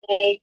Like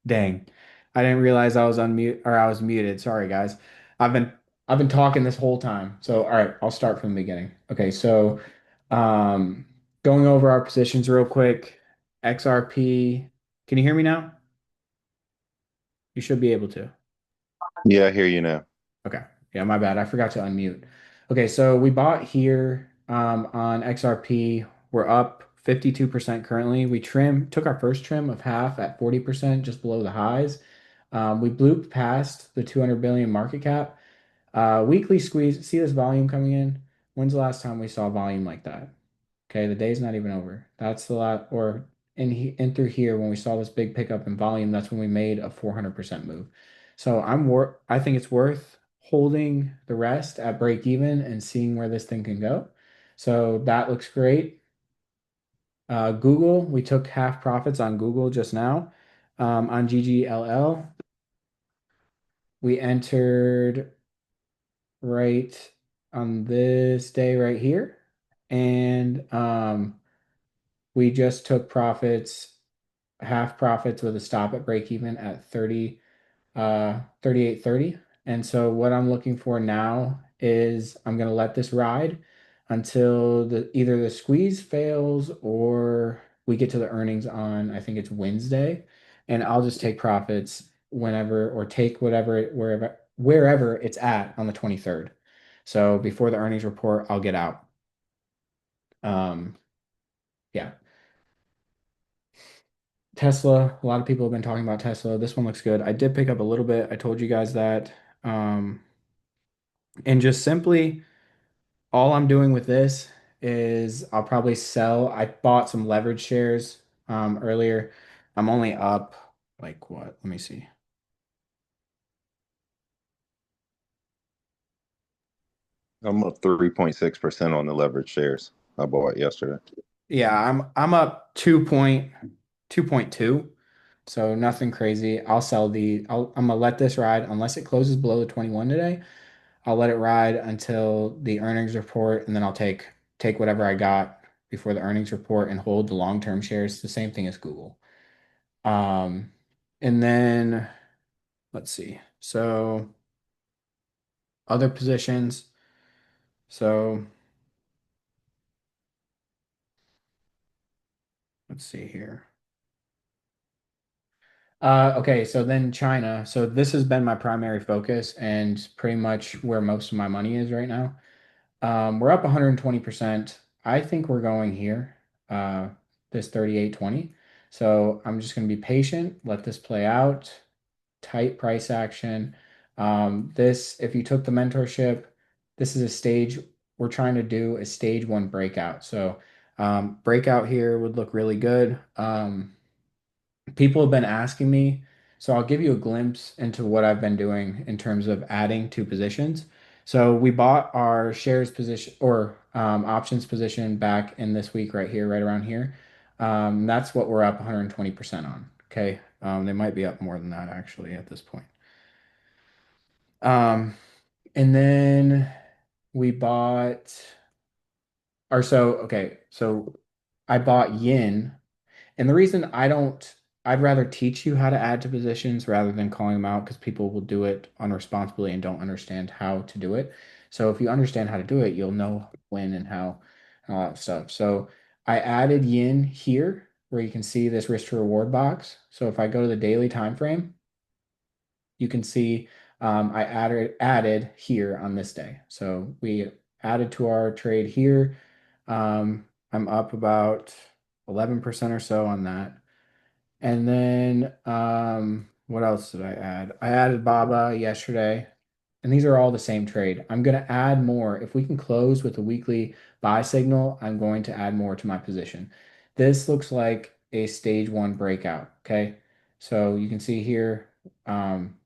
Dang. I didn't realize I was unmute or I was muted. Sorry, guys. I've been I've been talking this whole time. So, all right, I'll start from the beginning. Okay, so um going over our positions real quick. XRP. Can you hear me now? You should be able to. Yeah, I hear you now. Okay. Yeah, my bad. I forgot to unmute. Okay, so we bought here on XRP. We're up 52% currently. Took our first trim of half at 40%, just below the highs. We blew past the 200 billion market cap. Weekly squeeze. See this volume coming in? When's the last time we saw volume like that? Okay, the day's not even over. That's the lot, or in through here when we saw this big pickup in volume, that's when we made a 400% move. So I think it's worth holding the rest at break even and seeing where this thing can go. So that looks great. Google, we took half profits on Google just now. On GGLL, we entered right on this day right here, and we just took profits, half profits with a stop at break even at 38.30. And so what I'm looking for now is I'm going to let this ride until either the squeeze fails or we get to the earnings on, I think it's Wednesday, and I'll just take profits whenever or take wherever it's at on the 23rd. So before the earnings report, I'll get out. Um, yeah. Tesla, a lot of people have been talking about Tesla. This one looks good. I did pick up a little bit. I told you guys that. Um, and just simply, all I'm doing with this is I'll probably sell. I bought some leverage shares earlier. I'm only up like what? Let me see. I'm up 3.6% on the leverage shares I bought yesterday. Yeah, I'm up 2.2. So nothing crazy. I'm gonna let this ride unless it closes below the 21 today. I'll let it ride until the earnings report, and then I'll take whatever I got before the earnings report and hold the long-term shares. The same thing as Google. Um, and then let's see. So other positions. So let's see here. Okay, so then China. So this has been my primary focus and pretty much where most of my money is right now. We're up 120%. I think we're going here, uh, this 38.20. So I'm just going to be patient, let this play out, tight price action. If you took the mentorship, this is a stage, we're trying to do a stage one breakout. So breakout here would look really good. People have been asking me, so I'll give you a glimpse into what I've been doing in terms of adding two positions. So we bought our shares position or options position back in this week right here, right around here. That's what we're up 120% on. Okay. They might be up more than that actually at this point. Um, and then we bought, so I bought yin. And the reason I'd rather teach you how to add to positions rather than calling them out because people will do it unresponsibly and don't understand how to do it. So if you understand how to do it, you'll know when and how and all that stuff. So I added yin here where you can see this risk to reward box. So if I go to the daily time frame, you can see I added here on this day. So we added to our trade here. I'm up about 11% or so on that. And then what else did I add? I added Baba yesterday, and these are all the same trade. I'm going to add more. If we can close with a weekly buy signal, I'm going to add more to my position. This looks like a stage one breakout. Okay. So you can see here, um,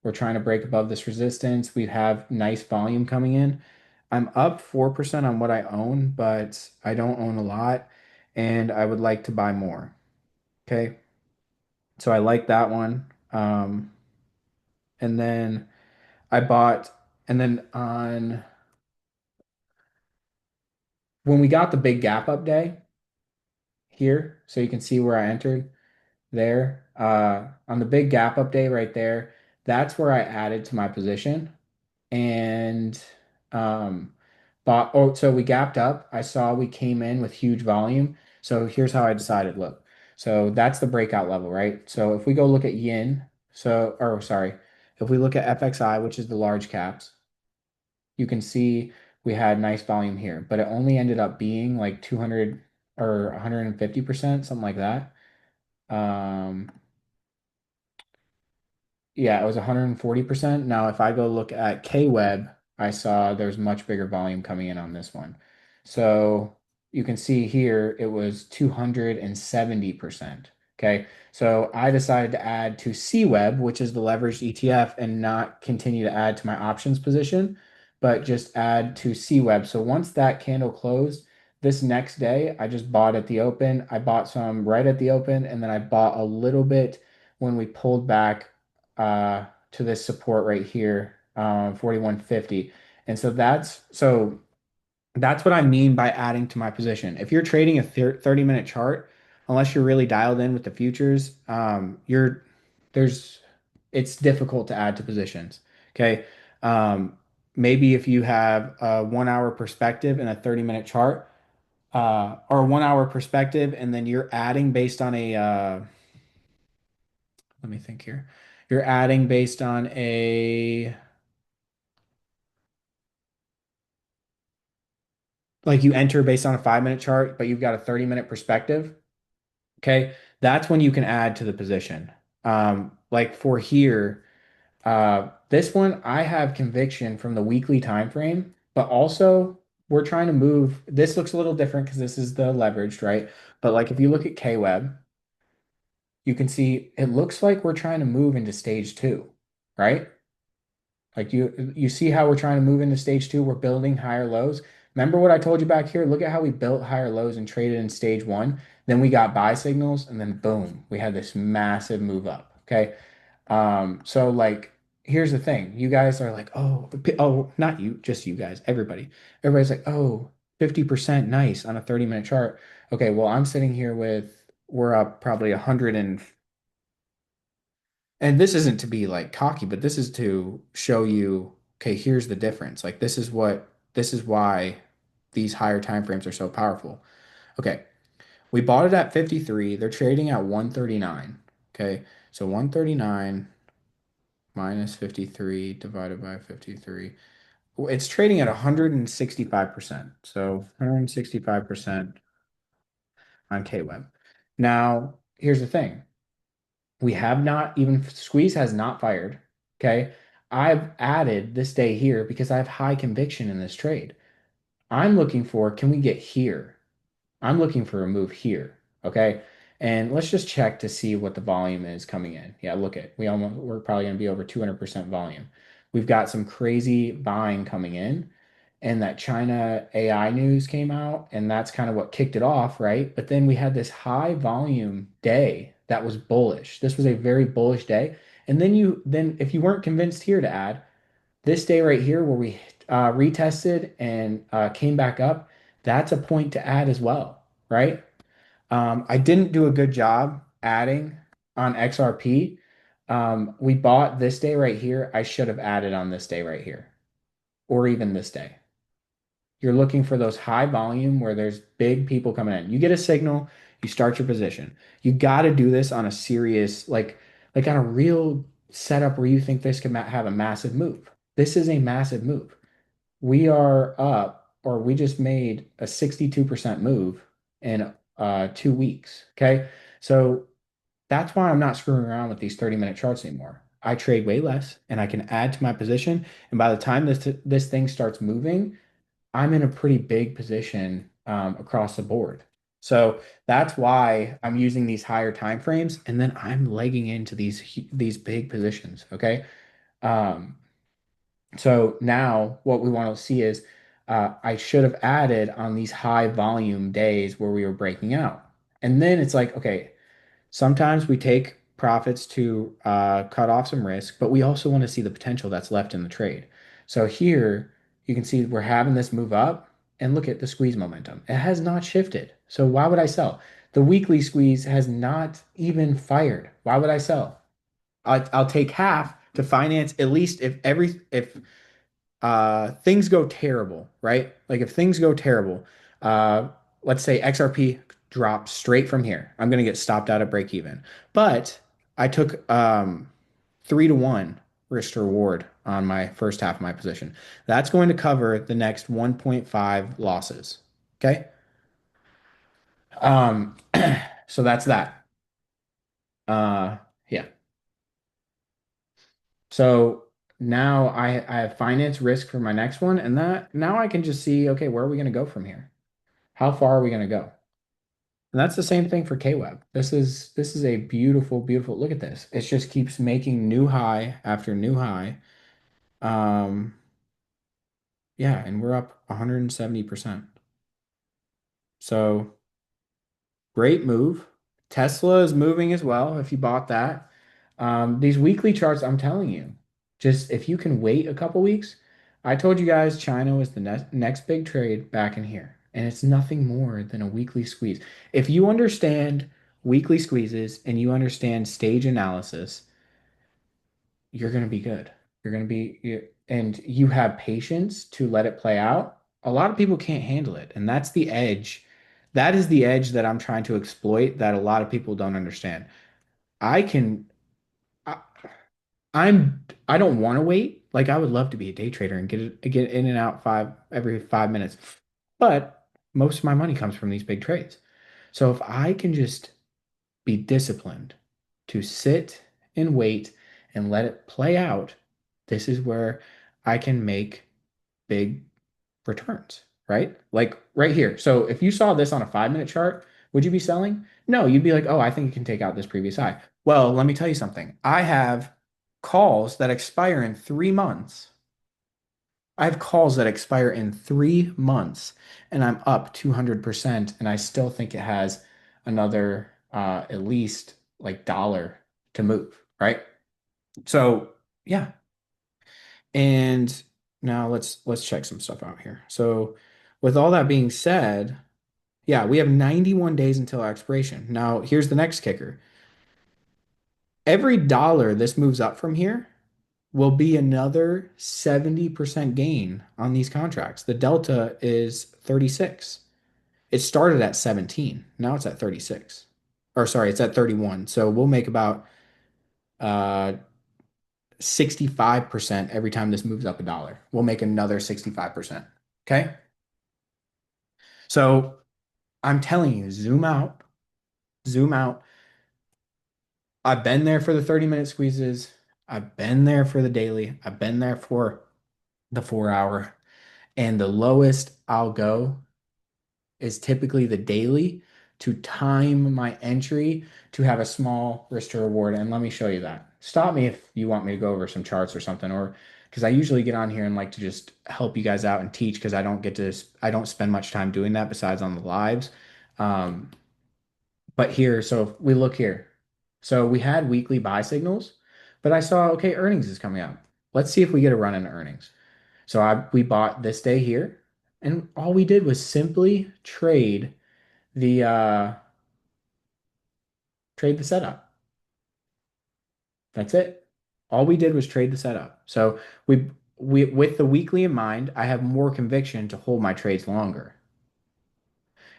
we're trying to break above this resistance. We have nice volume coming in. I'm up 4% on what I own, but I don't own a lot, and I would like to buy more. Okay. So I like that one. And then I bought, and then on when we got the big gap up day here, so you can see where I entered. there, on the big gap up day right there, that's where I added to my position and um so we gapped up. I saw we came in with huge volume. So here's how I decided, look. So that's the breakout level, right? So if we go look at yin, or sorry, if we look at FXI, which is the large caps, you can see we had nice volume here, but it only ended up being like 200 or 150%, something like that. Um, Yeah, it was 140%. Now, if I go look at K-Web, I saw there's much bigger volume coming in on this one. So you can see here it was 270%. Okay. So I decided to add to C-Web, which is the leveraged ETF, and not continue to add to my options position, but just add to C-Web. So once that candle closed, this next day, I just bought at the open. I bought some right at the open, and then I bought a little bit when we pulled back to this support right here, 4150. And that's what I mean by adding to my position. If you're trading a 30-minute chart, unless you're really dialed in with the futures, there's it's difficult to add to positions. Okay. Um, Maybe if you have a 1 hour perspective in a 30-minute chart, or a 1 hour perspective, and then you're adding based on let me think here. You're adding based on like you enter based on a 5-minute chart, but you've got a 30-minute perspective. Okay. That's when you can add to the position. Like for here, this one, I have conviction from the weekly time frame, but also we're trying to move. This looks a little different because this is the leveraged, right? But like if you look at K-Web, you can see it looks like we're trying to move into stage two, right? Like you see how we're trying to move into stage two, we're building higher lows. Remember what I told you back here? Look at how we built higher lows and traded in stage one. Then we got buy signals, and then boom, we had this massive move up. Okay. So like here's the thing. You guys are like, oh, not you, just you guys, everybody. Everybody's like, oh, 50% nice on a 30-minute chart. Okay, well, I'm sitting here with we're up probably 100 and this isn't to be like cocky, but this is to show you, okay, here's the difference. Like this is why these higher time frames are so powerful. Okay, we bought it at 53. They're trading at 139. Okay, so 139 minus 53 divided by 53. It's trading at 165%. So 165% on KWeb. Now, here's the thing. We have not even Squeeze has not fired. Okay. I've added this day here because I have high conviction in this trade. I'm looking for, can we get here? I'm looking for a move here. Okay. And let's just check to see what the volume is coming in. Yeah, look at we're probably going to be over 200% volume. We've got some crazy buying coming in, and that China AI news came out, and that's kind of what kicked it off, right? But then we had this high volume day that was bullish. This was a very bullish day. And then if you weren't convinced here to add, this day right here where we retested and came back up, that's a point to add as well, right? I didn't do a good job adding on XRP. We bought this day right here. I should have added on this day right here, or even this day. You're looking for those high volume where there's big people coming in. You get a signal, you start your position. You got to do this on a serious, like on a real setup where you think this could have a massive move. This is a massive move. We are up, or we just made a 62% move in 2 weeks. Okay. So that's why I'm not screwing around with these 30-minute charts anymore. I trade way less and I can add to my position. And by the time this thing starts moving, I'm in a pretty big position across the board. So that's why I'm using these higher time frames, and then I'm legging into these big positions. Okay. Um, so now what we want to see is I should have added on these high volume days where we were breaking out. And then it's like, okay, sometimes we take profits to cut off some risk, but we also want to see the potential that's left in the trade. So here you can see we're having this move up, and look at the squeeze momentum. It has not shifted. So why would I sell? The weekly squeeze has not even fired. Why would I sell? I'll take half to finance at least if things go terrible, right? Like if things go terrible, uh, let's say XRP drops straight from here. I'm gonna get stopped out at break even. But I took 3 to 1 risk to reward on my first half of my position. That's going to cover the next 1.5 losses. Okay. Um, so that's that. Uh, yeah. So now I have finance risk for my next one, and that now I can just see, okay, where are we going to go from here? How far are we going to go? And that's the same thing for KWeb. This is a beautiful, beautiful look at this. It just keeps making new high after new high. Um, yeah, and we're up 170%. So great move. Tesla is moving as well if you bought that. These weekly charts, I'm telling you, just if you can wait a couple weeks, I told you guys China was the next big trade back in here, and it's nothing more than a weekly squeeze. If you understand weekly squeezes and you understand stage analysis, you're going to be good. You're going to be, and you have patience to let it play out. A lot of people can't handle it, and that's the edge. That is the edge that I'm trying to exploit that a lot of people don't understand. I can, I, I don't want to wait. Like I would love to be a day trader and get in and out every 5 minutes, but most of my money comes from these big trades. So if I can just be disciplined to sit and wait and let it play out, this is where I can make big returns, right? Like right here. So if you saw this on a 5 minute chart, would you be selling? No, you'd be like, oh, I think it can take out this previous high. Well, let me tell you something. I have calls that expire in 3 months. I have calls that expire in 3 months and I'm up 200% and I still think it has another at least like dollar to move, right? So yeah. And now let's check some stuff out here. So with all that being said, yeah, we have 91 days until expiration. Now here's the next kicker. Every dollar this moves up from here will be another 70% gain on these contracts. The delta is 36. It started at 17. Now it's at 36. Or sorry, it's at 31. So we'll make about uh 65% every time this moves up a dollar. We'll make another 65%. Okay? So I'm telling you, zoom out, zoom out. I've been there for the 30-minute squeezes. I've been there for the daily. I've been there for the 4 hour. And the lowest I'll go is typically the daily to time my entry to have a small risk to reward. And let me show you that. Stop me if you want me to go over some charts or something, or because I usually get on here and like to just help you guys out and teach because I don't spend much time doing that besides on the lives. Um, but here, so if we look here. So we had weekly buy signals, but I saw, okay, earnings is coming up. Let's see if we get a run in earnings. So we bought this day here, and all we did was simply the uh trade the setup. That's it. All we did was trade the setup. So we with the weekly in mind, I have more conviction to hold my trades longer.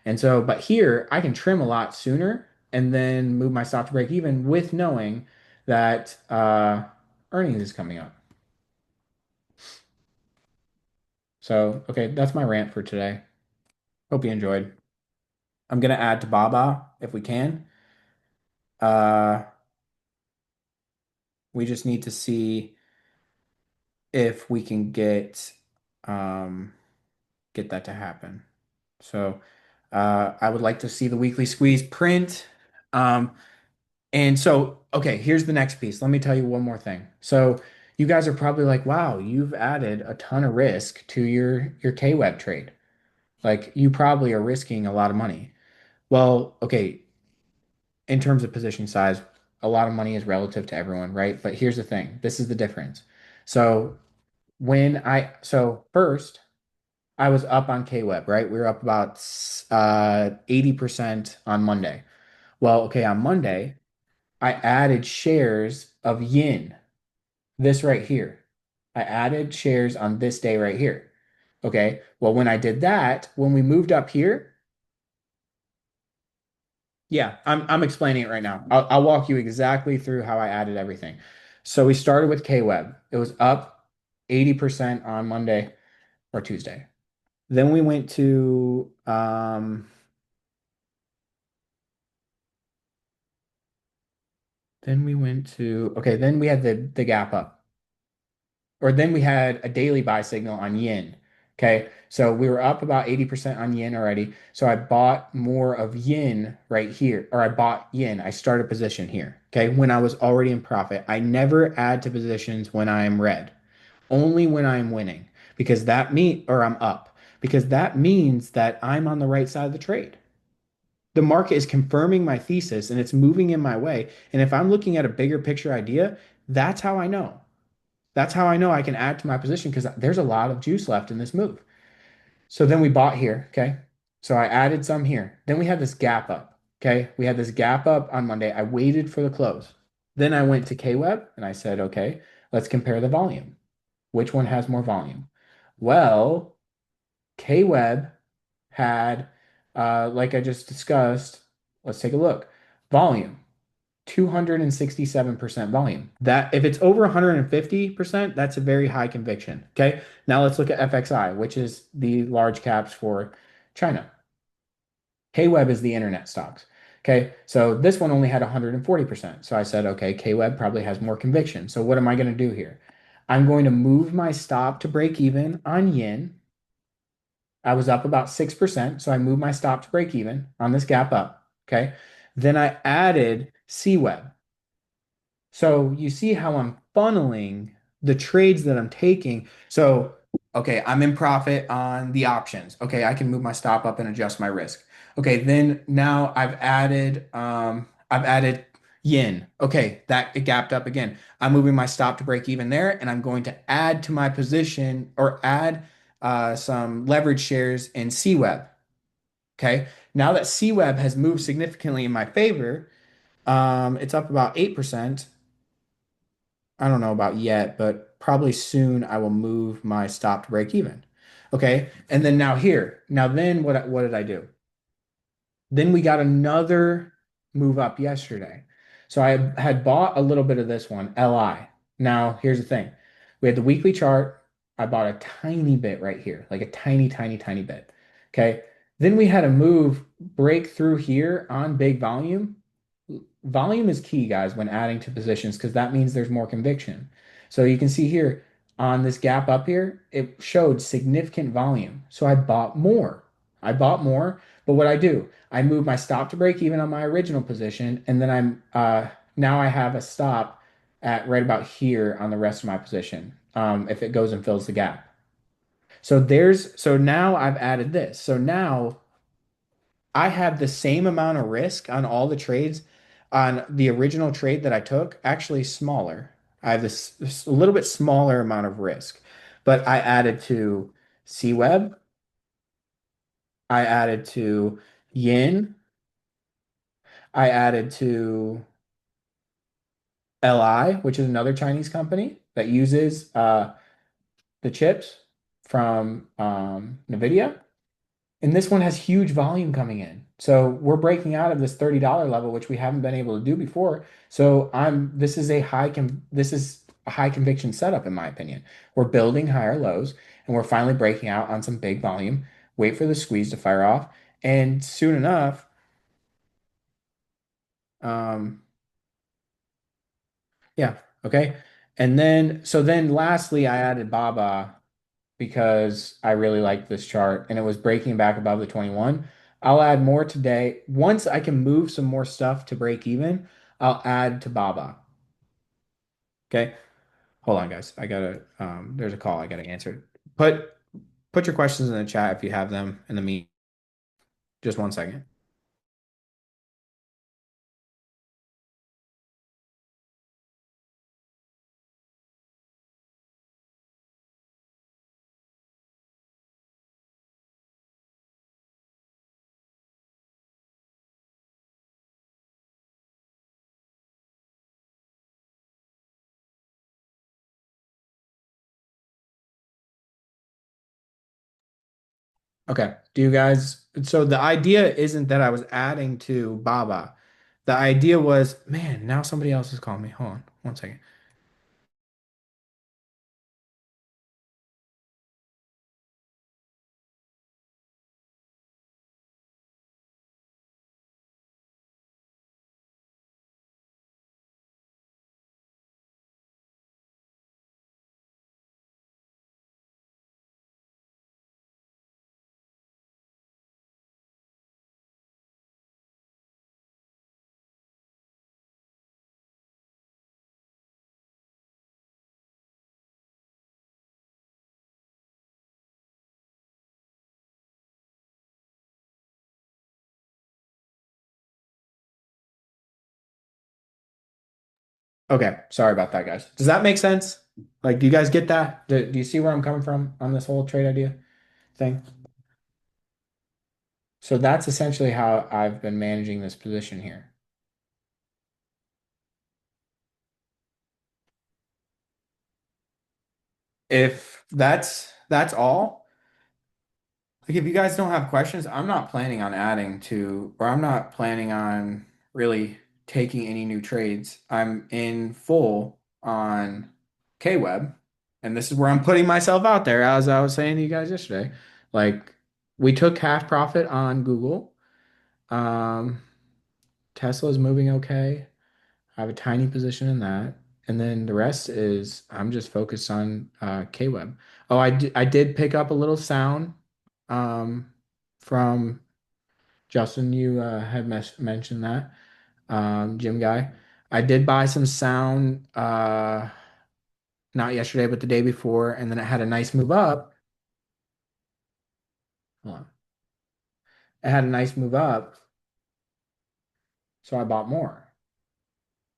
And so, but here I can trim a lot sooner and then move my stop to break even with knowing that earnings is coming up. So, okay, that's my rant for today. Hope you enjoyed. I'm gonna add to Baba if we can. Uh, we just need to see if we can um, get that to happen. So I would like to see the weekly squeeze print. Um, and so, okay, here's the next piece. Let me tell you one more thing. So you guys are probably like, wow, you've added a ton of risk to your K-Web trade. Like you probably are risking a lot of money. Well, okay, in terms of position size, a lot of money is relative to everyone, right? But here's the thing. This is the difference. So so first, I was up on K-Web, right? We were up about 80% on Monday. Well, okay, on Monday, I added shares of yin, this right here. I added shares on this day right here. Okay. Well, when I did that, when we moved up here, yeah, I'm explaining it right now. I'll walk you exactly through how I added everything. So we started with K-Web. It was up 80% on Monday or Tuesday. Then we went to okay, then we had the gap up. Or then we had a daily buy signal on yen. Okay. So we were up about 80% on yen already. So I bought more of yen right here, or I bought yen. I started position here. Okay. When I was already in profit, I never add to positions when I am red, only when I'm winning, because or I'm up, because that means that I'm on the right side of the trade. The market is confirming my thesis and it's moving in my way. And if I'm looking at a bigger picture idea, that's how I know. That's how I know I can add to my position because there's a lot of juice left in this move. So then we bought here. Okay. So I added some here. Then we had this gap up. Okay. We had this gap up on Monday. I waited for the close. Then I went to KWeb and I said, okay, let's compare the volume. Which one has more volume? Well, KWeb had, like I just discussed, let's take a look. Volume. 267% volume. That if it's over 150%, that's a very high conviction. Okay. Now let's look at FXI, which is the large caps for China. KWeb is the internet stocks. Okay. So this one only had 140%. So I said, okay, KWeb probably has more conviction. So what am I going to do here? I'm going to move my stop to break even on yen. I was up about 6%. So I moved my stop to break even on this gap up. Okay. Then I added CWeb. So you see how I'm funneling the trades that I'm taking. So, okay, I'm in profit on the options. Okay, I can move my stop up and adjust my risk. Okay, then now I've added yen. Okay, that it gapped up again. I'm moving my stop to break even there, and I'm going to add to my position or add some leverage shares in CWeb. Okay, now that CWeb has moved significantly in my favor, it's up about 8%. I don't know about yet, but probably soon I will move my stop to break even. Okay. And then now here, now then what did I do? Then we got another move up yesterday. So I had bought a little bit of this one, LI. Now, here's the thing. We had the weekly chart. I bought a tiny bit right here, like a tiny, tiny, tiny bit. Okay. Then we had a move break through here on big volume. Volume is key, guys, when adding to positions because that means there's more conviction. So you can see here on this gap up here, it showed significant volume. So I bought more. I bought more, but what I do, I move my stop to break even on my original position, and then now I have a stop at right about here on the rest of my position. If it goes and fills the gap. So now I've added this. So now I have the same amount of risk on all the trades on the original trade that I took, actually smaller. I have this a little bit smaller amount of risk, but I added to CWeb, I added to Yin, I added to LI, which is another Chinese company that uses the chips from NVIDIA. And this one has huge volume coming in. So we're breaking out of this $30 level, which we haven't been able to do before. So this is a high conviction setup, in my opinion. We're building higher lows and we're finally breaking out on some big volume. Wait for the squeeze to fire off. And soon enough, um, yeah, okay. So then lastly, I added Baba because I really like this chart and it was breaking back above the 21. I'll add more today. Once I can move some more stuff to break even, I'll add to Baba. Okay. Hold on, guys. There's a call I gotta answer. Put put your questions in the chat if you have them in the meet. Just 1 second. Okay. Do you guys, so the idea isn't that I was adding to Baba. The idea was, man, now somebody else is calling me. Hold on 1 second. Okay. Sorry about that, guys. Does that make sense? Like, do you guys get that? Do you see where I'm coming from on this whole trade idea thing? So that's essentially how I've been managing this position here. If that's all, like if you guys don't have questions, I'm not planning on adding to, or I'm not planning on really taking any new trades. I'm in full on K-Web, and this is where I'm putting myself out there, as I was saying to you guys yesterday. Like we took half profit on Google. Um, Tesla's moving okay. I have a tiny position in that. And then the rest is I'm just focused on K-Web. Oh, I did pick up a little sound um, from Justin. You had mentioned that, Jim Guy. I did buy some sound not yesterday, but the day before, and then it had a nice move up. Hold on. It had a nice move up, so I bought more.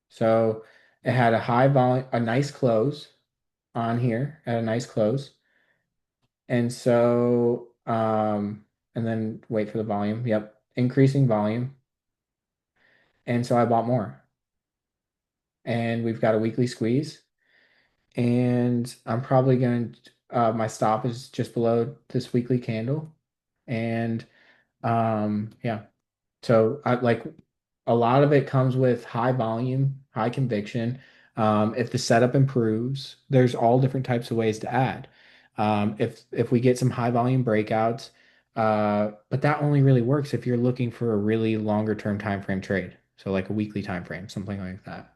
So it had a high volume, a nice close on here at a nice close. And so, and then wait for the volume. Yep, increasing volume. And so I bought more. And we've got a weekly squeeze. And I'm probably going to, my stop is just below this weekly candle. And yeah. So I like a lot of it comes with high volume, high conviction. If the setup improves, there's all different types of ways to add. If we get some high volume breakouts, but that only really works if you're looking for a really longer term time frame trade. So like a weekly time frame, something like that.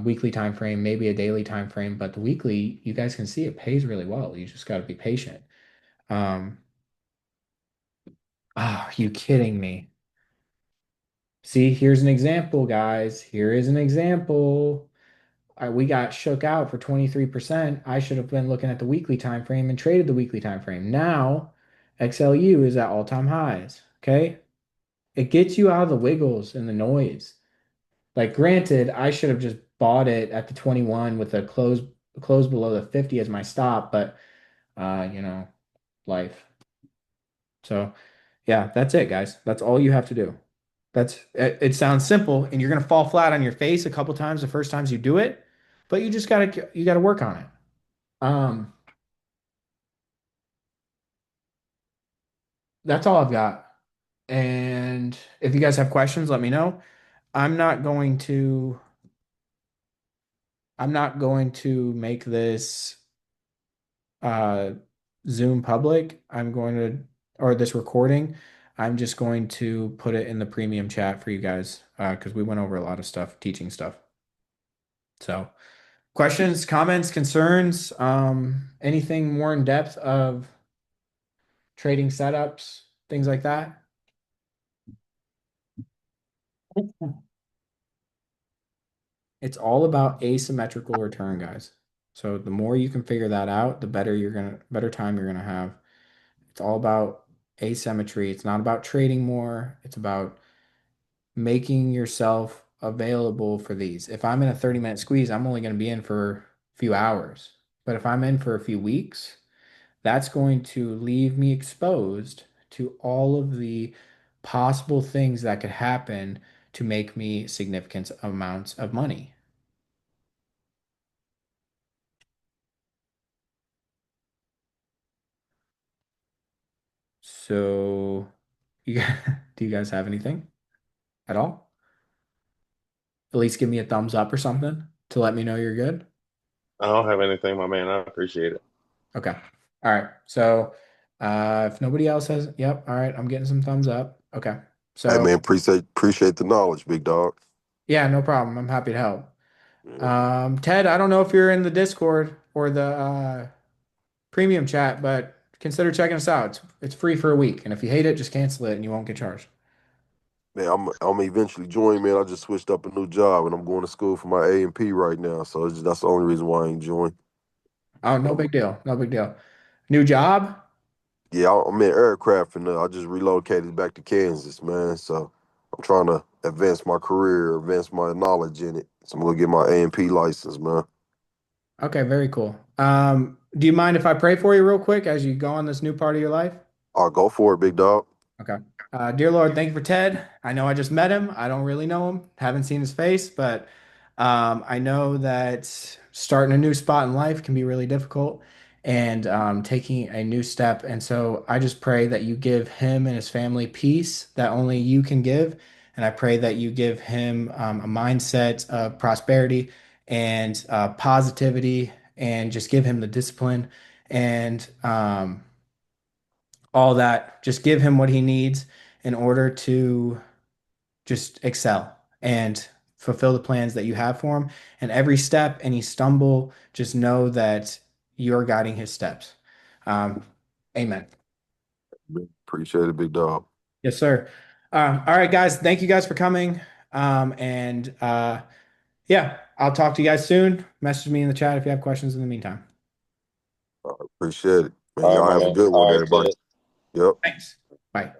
Weekly time frame, maybe a daily time frame, but the weekly, you guys can see it pays really well. You just got to be patient. Um, you kidding me? See, here's an example, guys. Here is an example. We got shook out for 23%. I should have been looking at the weekly time frame and traded the weekly time frame. Now, XLU is at all-time highs. Okay? It gets you out of the wiggles and the noise. Like, granted, I should have just bought it at the 21 with a close below the 50 as my stop, but life. So, yeah, that's it, guys. That's all you have to do. It sounds simple, and you're gonna fall flat on your face a couple times the first times you do it, but you gotta work on it. Um, that's all I've got. And if you guys have questions, let me know. I'm not going to I'm not going to make this uh Zoom public. I'm going to or this recording. I'm just going to put it in the premium chat for you guys because we went over a lot of stuff, teaching stuff. So questions, comments, concerns, anything more in depth of trading setups, things like that? It's all about asymmetrical return, guys. So the more you can figure that out, the better time you're gonna have. It's all about asymmetry. It's not about trading more. It's about making yourself available for these. If I'm in a 30-minute squeeze, I'm only gonna be in for a few hours. But if I'm in for a few weeks, that's going to leave me exposed to all of the possible things that could happen to make me significant amounts of money. So, you do you guys have anything at all? At least give me a thumbs up or something to let me know you're good. I don't have anything, my man. I appreciate it. Okay. All right. So, if nobody else has, yep. All right. I'm getting some thumbs up. Okay. Hey So, man, appreciate the knowledge, big dog. yeah, no problem. I'm happy to help. Yeah. Ted, I don't know if you're in the Discord or the premium chat, but consider checking us out. It's free for a week, and if you hate it, just cancel it and you won't get charged. Man, I'm eventually join, man. I just switched up a new job and I'm going to school for my A&P right now. So that's the only reason why I ain't joined. Oh, no big deal. No big deal. New job? Yeah, I'm in aircraft and I just relocated back to Kansas, man. So I'm trying to advance my career, advance my knowledge in it. So I'm gonna get my A&P license, man. Okay, very cool. Do you mind if I pray for you real quick as you go on this new part of your life? I'll go for it, big dog. Okay. Dear Lord, thank you for Ted. I know I just met him. I don't really know him, haven't seen his face, but I know that starting a new spot in life can be really difficult and taking a new step. And so I just pray that you give him and his family peace that only you can give. And I pray that you give him a mindset of prosperity and positivity and just give him the discipline and all that. Just give him what he needs in order to just excel and fulfill the plans that you have for him. And every step, any stumble, just know that you're guiding his steps. Um, amen. Appreciate it, big dog. Yes, sir. All right, guys. Thank you guys for coming. Yeah, I'll talk to you guys soon. Message me in the chat if you have questions in the meantime. Appreciate it. Man, All right, y'all my have a man. good one, All right, everybody. Ted. Yep. Thanks. Bye.